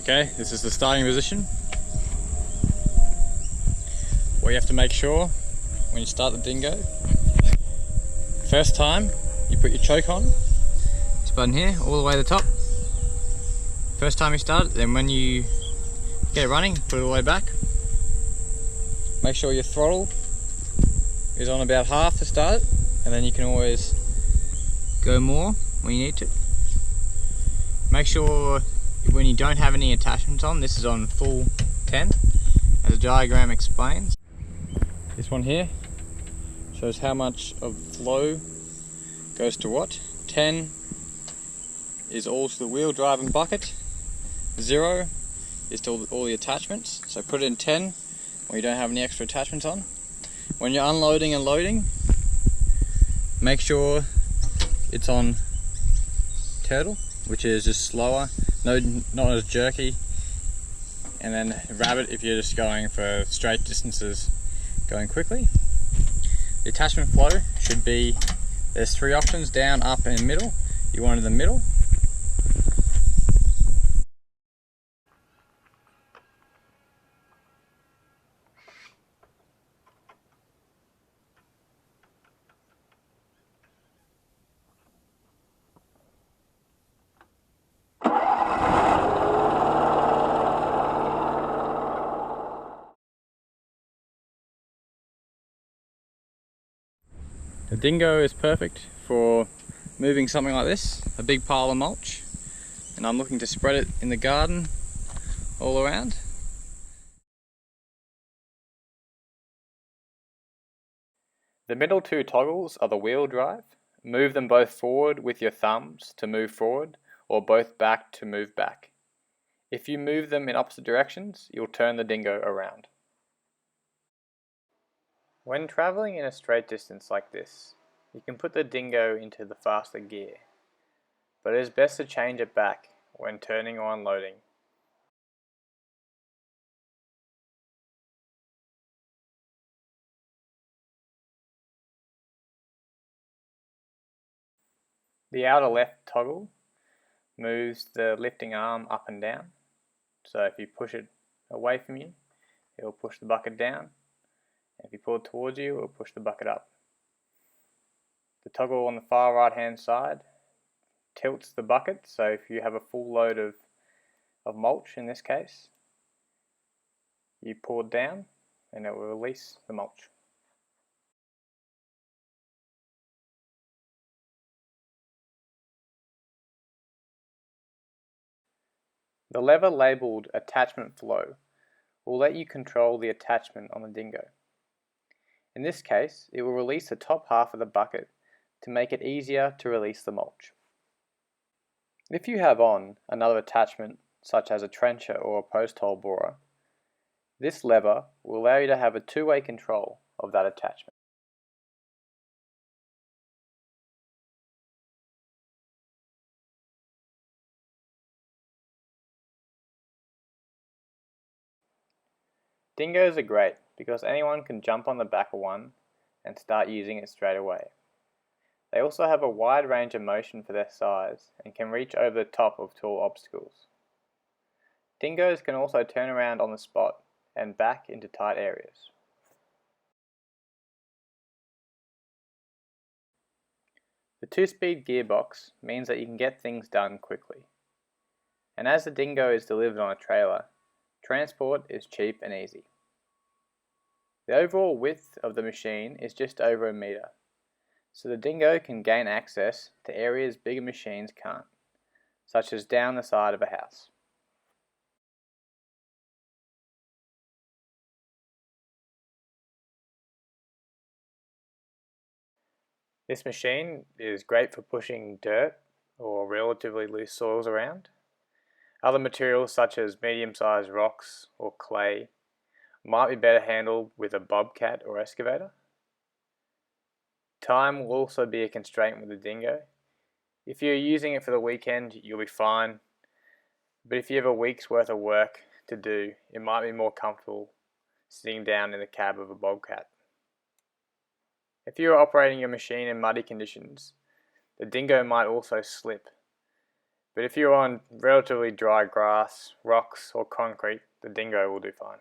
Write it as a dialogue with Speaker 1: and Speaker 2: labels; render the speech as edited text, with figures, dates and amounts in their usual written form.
Speaker 1: Okay, this is the starting position. What you have to make sure when you start the Dingo, first time you put your choke on, this button here, all the way to the top. First time you start it, then when you get it running, put it all the way back. Make sure your throttle is on about half to start it, and then you can always go more when you need to. Make sure when you don't have any attachments on, this is on full 10, as the diagram explains. This one here shows how much of flow goes to what. 10 is all to the wheel drive and bucket. 0 is to all the attachments. So put it in 10 when you don't have any extra attachments on. When you're unloading and loading, make sure it's on turtle, which is just slower, not as jerky. And then rabbit if you're just going for straight distances, going quickly. The attachment flow should be, there's 3 options, down, up and middle. You want it in the middle. The Dingo is perfect for moving something like this, a big pile of mulch, and I'm looking to spread it in the garden all around. The middle 2 toggles are the wheel drive. Move them both forward with your thumbs to move forward, or both back to move back. If you move them in opposite directions, you'll turn the Dingo around. When travelling in a straight distance like this, you can put the Dingo into the faster gear, but it is best to change it back when turning or unloading. The outer left toggle moves the lifting arm up and down, so if you push it away from you, it will push the bucket down. If you pull it towards you, it will push the bucket up. The toggle on the far right hand side tilts the bucket, so if you have a full load of mulch in this case, you pull it down and it will release the mulch. The lever labelled attachment flow will let you control the attachment on the Dingo. In this case, it will release the top half of the bucket to make it easier to release the mulch. If you have on another attachment, such as a trencher or a post hole borer, this lever will allow you to have a two-way control of that attachment. Dingos are great because anyone can jump on the back of one and start using it straight away. They also have a wide range of motion for their size and can reach over the top of tall obstacles. Dingos can also turn around on the spot and back into tight areas. The 2-speed gearbox means that you can get things done quickly. And as the Dingo is delivered on a trailer, transport is cheap and easy. The overall width of the machine is just over 1 metre, so the Dingo can gain access to areas bigger machines can't, such as down the side of a house. This machine is great for pushing dirt or relatively loose soils around. Other materials such as medium-sized rocks or clay might be better handled with a bobcat or excavator. Time will also be a constraint with the Dingo. If you're using it for the weekend, you'll be fine, but if you have a week's worth of work to do, it might be more comfortable sitting down in the cab of a bobcat. If you are operating your machine in muddy conditions, the Dingo might also slip. But if you're on relatively dry grass, rocks or concrete, the Dingo will do fine.